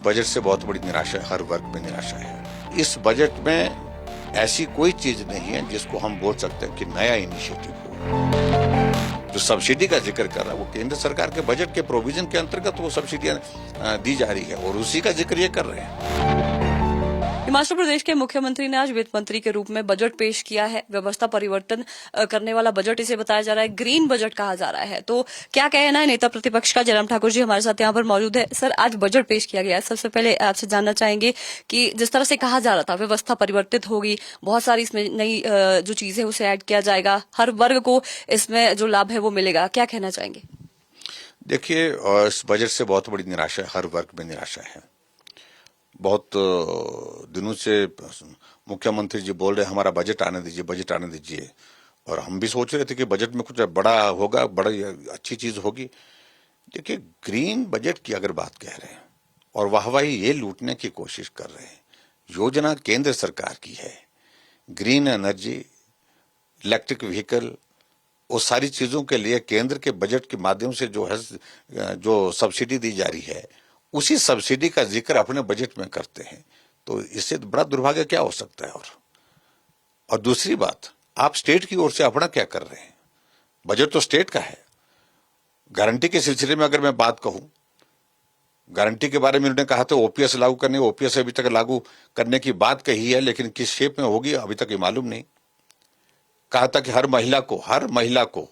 Budget से बहुत बड़ी निराशा है, हर वर्ग में निराशा है। इस बजट में ऐसी कोई चीज नहीं है जिसको हम बोल सकते हैं कि नया इनिशिएटिव हो। जो सब्सिडी का जिक्र कर रहा है वो केंद्र सरकार के बजट के प्रोविजन के अंतर्गत वो सब्सिडियां दी जा रही है और उसी का जिक्र ये कर रहे हैं। हिमाचल प्रदेश के मुख्यमंत्री ने आज वित्त मंत्री के रूप में बजट पेश किया है। व्यवस्था परिवर्तन करने वाला बजट इसे बताया जा रहा है, ग्रीन बजट कहा जा रहा है। तो क्या कहना है नेता प्रतिपक्ष का? जयराम ठाकुर जी हमारे साथ यहाँ पर मौजूद है। सर, आज बजट पेश किया गया है, सबसे पहले आपसे जानना चाहेंगे कि जिस तरह से कहा जा रहा था व्यवस्था परिवर्तित होगी, बहुत सारी इसमें नई जो चीजें उसे ऐड किया जाएगा, हर वर्ग को इसमें जो लाभ है वो मिलेगा, क्या कहना चाहेंगे? देखिए, इस बजट से बहुत बड़ी निराशा है, हर वर्ग में निराशा है। बहुत दिनों से मुख्यमंत्री जी बोल रहे हमारा बजट आने दीजिए, बजट आने दीजिए, और हम भी सोच रहे थे कि बजट में कुछ बड़ा होगा, बड़ी अच्छी चीज होगी। देखिए, ग्रीन बजट की अगर बात कह रहे हैं और वाहवाही ये लूटने की कोशिश कर रहे हैं, योजना केंद्र सरकार की है, ग्रीन एनर्जी, इलेक्ट्रिक व्हीकल, वो सारी चीजों के लिए केंद्र के बजट के माध्यम से जो है जो सब्सिडी दी जा रही है, उसी सब्सिडी का जिक्र अपने बजट में करते हैं। तो इससे बड़ा दुर्भाग्य क्या हो सकता है? और दूसरी बात, आप स्टेट की ओर से अपना क्या कर रहे हैं? बजट तो स्टेट का है। गारंटी के सिलसिले में अगर मैं बात कहूं, गारंटी के बारे में उन्होंने कहा था ओपीएस लागू करने, ओपीएस अभी तक लागू करने की बात कही है, लेकिन किस शेप में होगी अभी तक ये मालूम नहीं। कहा था कि हर महिला को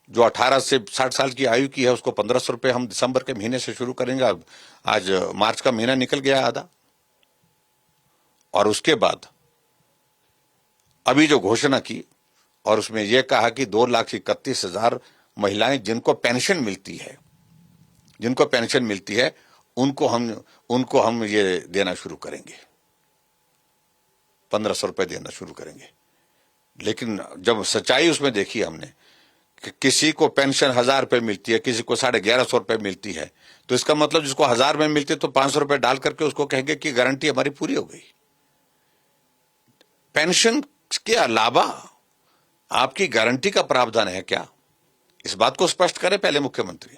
जो 18 से 60 साल की आयु की है उसको 1500 रुपए हम दिसंबर के महीने से शुरू करेंगे। आज मार्च का महीना निकल गया आधा, और उसके बाद अभी जो घोषणा की और उसमें यह कहा कि 2,31,000 महिलाएं जिनको पेंशन मिलती है उनको हम ये देना शुरू करेंगे, 1500 रुपए देना शुरू करेंगे। लेकिन जब सच्चाई उसमें देखी हमने कि किसी को पेंशन 1000 रुपए मिलती है, किसी को 1150 रुपए मिलती है, तो इसका मतलब जिसको 1000 में मिलती है तो 500 रुपए डाल करके उसको कहेंगे कि गारंटी हमारी पूरी हो गई। पेंशन के अलावा आपकी गारंटी का प्रावधान है क्या? इस बात को स्पष्ट करें पहले मुख्यमंत्री।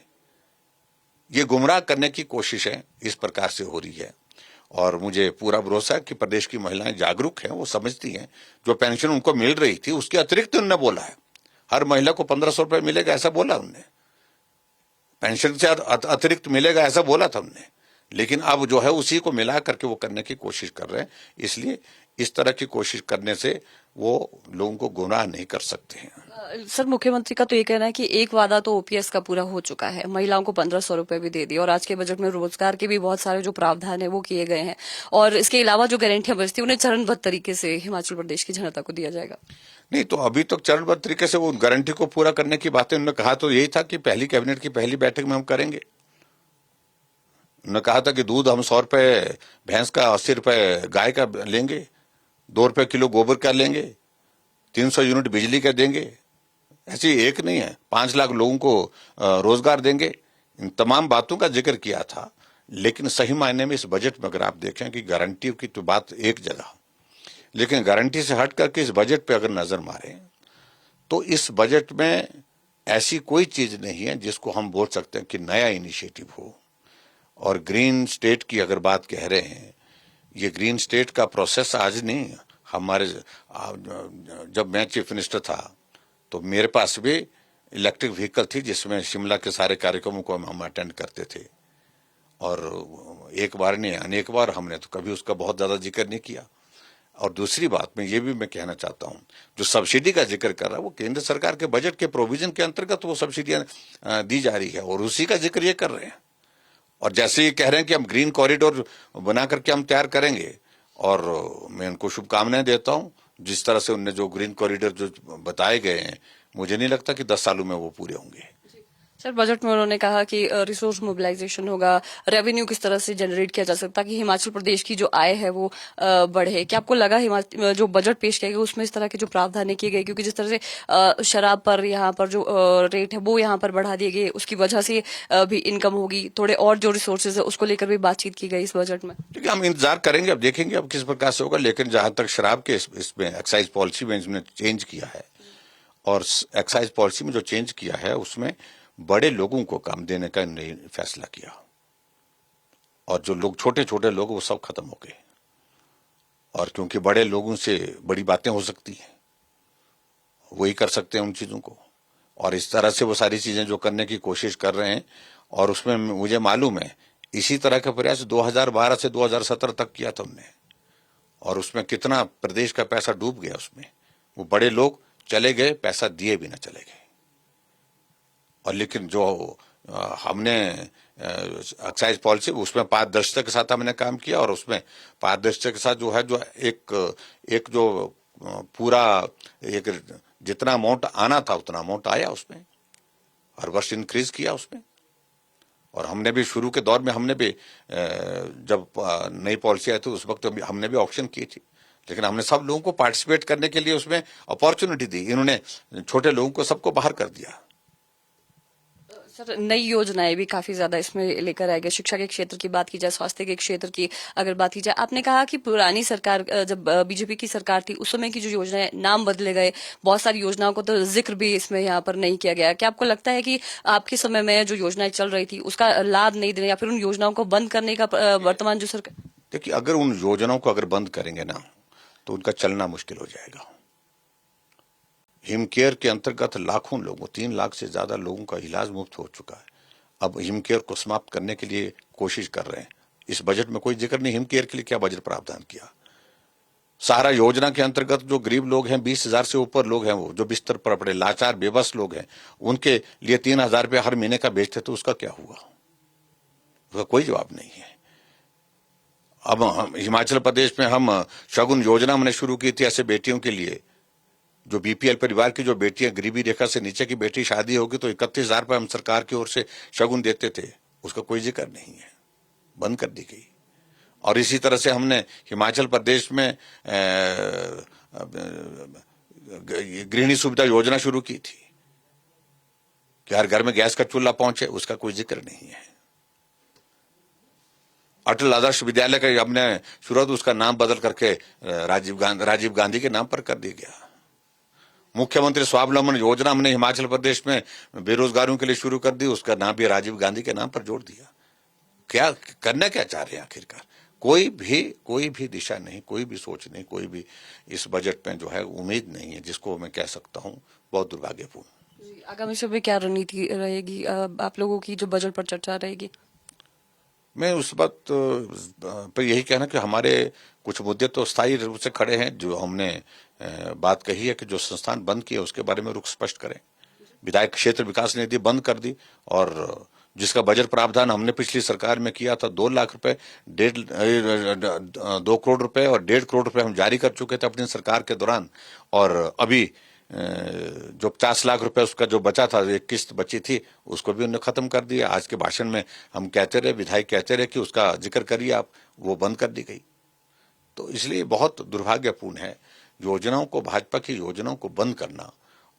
ये गुमराह करने की कोशिशें इस प्रकार से हो रही है, और मुझे पूरा भरोसा है कि प्रदेश की महिलाएं जागरूक हैं, वो समझती हैं। जो पेंशन उनको मिल रही थी उसके अतिरिक्त उन्होंने बोला है हर महिला को 1500 रुपए मिलेगा, ऐसा बोला उन्होंने। पेंशन से अतिरिक्त मिलेगा ऐसा बोला था उन्होंने, लेकिन अब जो है उसी को मिला करके वो करने की कोशिश कर रहे हैं। इसलिए इस तरह की कोशिश करने से वो लोगों को गुमराह नहीं कर सकते हैं। सर, मुख्यमंत्री का तो ये कहना है कि एक वादा तो ओपीएस का पूरा हो चुका है, महिलाओं को 1500 रुपए भी दे दिए, और आज के बजट में रोजगार के भी बहुत सारे जो प्रावधान है वो किए गए हैं, और इसके अलावा जो गारंटियां बचती है उन्हें चरणबद्ध तरीके से हिमाचल प्रदेश की जनता को दिया जाएगा। नहीं, तो अभी तक चरणबद्ध तरीके से वो गारंटी को पूरा करने की बातें उन्होंने कहा तो यही था कि पहली कैबिनेट की पहली बैठक में हम करेंगे। उन्होंने कहा था कि दूध हम 100 रुपए भैंस का, 80 रुपए गाय का लेंगे, 2 रुपए किलो गोबर का लेंगे, 300 यूनिट बिजली का देंगे। ऐसी एक नहीं है, 5 लाख लोगों को रोजगार देंगे। इन तमाम बातों का जिक्र किया था, लेकिन सही मायने में इस बजट में अगर आप देखें कि गारंटी की तो बात एक जगह, लेकिन गारंटी से हट करके इस बजट पे अगर नजर मारें तो इस बजट में ऐसी कोई चीज नहीं है जिसको हम बोल सकते हैं कि नया इनिशिएटिव हो। और ग्रीन स्टेट की अगर बात कह रहे हैं, ये ग्रीन स्टेट का प्रोसेस आज नहीं, हमारे जब मैं चीफ मिनिस्टर था तो मेरे पास भी इलेक्ट्रिक व्हीकल थी जिसमें शिमला के सारे कार्यक्रमों को हम अटेंड करते थे, और एक बार नहीं अनेक बार हमने तो कभी उसका बहुत ज्यादा जिक्र नहीं किया। और दूसरी बात में ये भी मैं कहना चाहता हूं, जो सब्सिडी का जिक्र कर रहा है वो केंद्र सरकार के बजट के प्रोविजन के अंतर्गत वो सब्सिडियां दी जा रही है और उसी का जिक्र ये कर रहे हैं। और जैसे ये कह रहे हैं कि हम ग्रीन कॉरिडोर बना करके हम तैयार करेंगे, और मैं उनको शुभकामनाएं देता हूं। जिस तरह से उनने जो ग्रीन कॉरिडोर जो बताए गए हैं, मुझे नहीं लगता कि 10 सालों में वो पूरे होंगे। सर, बजट में उन्होंने कहा कि रिसोर्स मोबिलाइजेशन होगा, रेवेन्यू किस तरह से जनरेट किया जा सकता है कि हिमाचल प्रदेश की जो आय है वो बढ़े। क्या आपको लगा जो बजट पेश किया गया उसमें इस तरह के जो प्रावधान किए गए, क्योंकि जिस तरह से शराब पर यहाँ पर जो रेट है वो यहाँ पर बढ़ा दिए गए, उसकी वजह से भी इनकम होगी, थोड़े और जो रिसोर्सेज है उसको लेकर भी बातचीज की गई इस बजट में। ठीक है, हम इंतजार करेंगे, अब देखेंगे अब किस प्रकार से होगा। लेकिन जहां तक शराब के इसमें एक्साइज पॉलिसी में इसमें चेंज किया है, और एक्साइज पॉलिसी में जो चेंज किया है उसमें बड़े लोगों को काम देने का नहीं फैसला किया। और जो लोग छोटे छोटे लोग वो सब खत्म हो गए। और क्योंकि बड़े लोगों से बड़ी बातें हो सकती हैं, वही कर सकते हैं उन चीजों को, और इस तरह से वो सारी चीजें जो करने की कोशिश कर रहे हैं। और उसमें मुझे मालूम है इसी तरह का प्रयास 2012 से 2017 तक किया था हमने, और उसमें कितना प्रदेश का पैसा डूब गया उसमें। वो बड़े लोग चले गए, पैसा दिए भी ना चले गए। और लेकिन जो हमने एक्साइज पॉलिसी उसमें पारदर्शिता के साथ हमने काम किया, और उसमें पारदर्शिता के साथ जो है जो एक जो पूरा एक जितना अमाउंट आना था उतना अमाउंट आया उसमें, हर वर्ष इंक्रीज किया उसमें। और हमने भी शुरू के दौर में हमने भी जब नई पॉलिसी आई थी उस वक्त हमने भी ऑप्शन की थी, लेकिन हमने सब लोगों को पार्टिसिपेट करने के लिए उसमें अपॉर्चुनिटी दी। इन्होंने छोटे लोगों को सबको बाहर कर दिया। सर, नई योजनाएं भी काफी ज्यादा इसमें लेकर आए गए। शिक्षा के क्षेत्र की बात की जाए, स्वास्थ्य के क्षेत्र की अगर बात की जाए, आपने कहा कि पुरानी सरकार जब बीजेपी की सरकार थी उस समय की जो योजनाएं, नाम बदले गए, बहुत सारी योजनाओं को तो जिक्र भी इसमें यहाँ पर नहीं किया गया। क्या आपको लगता है कि आपके समय में जो योजनाएं चल रही थी उसका लाभ नहीं देने या फिर उन योजनाओं को बंद करने का वर्तमान जो सरकार? देखिए, अगर उन योजनाओं को अगर बंद करेंगे ना तो उनका चलना मुश्किल हो जाएगा। हिमकेयर के अंतर्गत लाखों लोगों, 3 लाख से ज्यादा लोगों का इलाज मुफ्त हो चुका है। अब हिमकेयर को समाप्त करने के लिए कोशिश कर रहे हैं। इस बजट में कोई जिक्र नहीं हिमकेयर के लिए क्या बजट प्रावधान किया। सहारा योजना के अंतर्गत जो गरीब लोग हैं, 20,000 से ऊपर लोग हैं, वो जो बिस्तर पर पड़े लाचार बेबस लोग हैं, उनके लिए 3,000 रुपये हर महीने का बेचते तो उसका क्या हुआ? उसका कोई जवाब नहीं है। अब हिमाचल प्रदेश में हम शगुन योजना हमने शुरू की थी ऐसे बेटियों के लिए, जो बीपीएल परिवार की जो बेटियां, गरीबी रेखा से नीचे की बेटी शादी होगी तो 31,000 रुपये हम सरकार की ओर से शगुन देते थे, उसका कोई जिक्र नहीं है, बंद कर दी गई। और इसी तरह से हमने हिमाचल प्रदेश में गृहिणी सुविधा योजना शुरू की थी कि हर घर में गैस का चूल्हा पहुंचे, उसका कोई जिक्र नहीं है। अटल आदर्श विद्यालय का हमने शुरुआत उसका नाम बदल करके राजीव गांधी के नाम पर कर दिया गया। मुख्यमंत्री स्वावलंबन योजना हमने हिमाचल प्रदेश में बेरोजगारों के लिए शुरू कर दी, उसका नाम भी राजीव गांधी के नाम पर जोड़ दिया। क्या करना क्या चाह रहे हैं आखिरकार? कोई भी दिशा नहीं, कोई भी सोच नहीं, कोई भी इस बजट में जो है उम्मीद नहीं है, जिसको मैं कह सकता हूं बहुत दुर्भाग्यपूर्ण। आगामी समय क्या रणनीति रहेगी आप लोगों की जो बजट पर चर्चा रहेगी? मैं उस बात पर यही कहना कि हमारे कुछ मुद्दे तो स्थायी रूप से खड़े हैं। जो हमने बात कही है कि जो संस्थान बंद किए उसके बारे में रुख स्पष्ट करें। विधायक क्षेत्र विकास निधि बंद कर दी, और जिसका बजट प्रावधान हमने पिछली सरकार में किया था 2 लाख रुपए, 2 करोड़ रुपए और 1.5 करोड़ रुपए हम जारी कर चुके थे अपनी सरकार के दौरान। और अभी जो 50 लाख रुपए उसका जो बचा था, एक किस्त बची थी, उसको भी उन्होंने खत्म कर दिया। आज के भाषण में हम कहते रहे, विधायक कहते रहे कि उसका जिक्र करिए आप, वो बंद कर दी गई। तो इसलिए बहुत दुर्भाग्यपूर्ण है योजनाओं को, भाजपा की योजनाओं को बंद करना,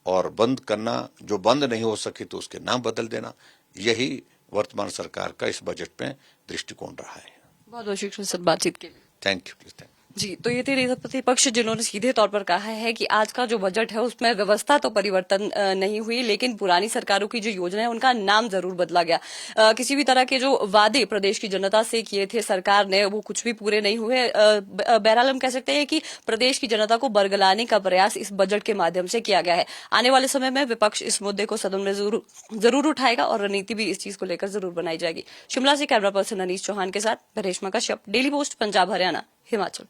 और बंद करना जो बंद नहीं हो सकी तो उसके नाम बदल देना, यही वर्तमान सरकार का इस बजट में दृष्टिकोण रहा है। बहुत बहुत शुक्रिया सर बातचीत के लिए। Thank you please. जी, तो ये थे नेता प्रतिपक्ष जिन्होंने सीधे तौर पर कहा है कि आज का जो बजट है उसमें व्यवस्था तो परिवर्तन नहीं हुई, लेकिन पुरानी सरकारों की जो योजना है उनका नाम जरूर बदला गया। किसी भी तरह के जो वादे प्रदेश की जनता से किए थे सरकार ने, वो कुछ भी पूरे नहीं हुए। बहरहाल हम कह सकते हैं कि प्रदेश की जनता को बरगलाने का प्रयास इस बजट के माध्यम से किया गया है। आने वाले समय में विपक्ष इस मुद्दे को सदन में जरूर उठाएगा और रणनीति भी इस चीज को लेकर जरूर बनाई जाएगी। शिमला से कैमरा पर्सन अनीश चौहान के साथ रेशमा कश्यप, डेली पोस्ट पंजाब हरियाणा हिमाचल।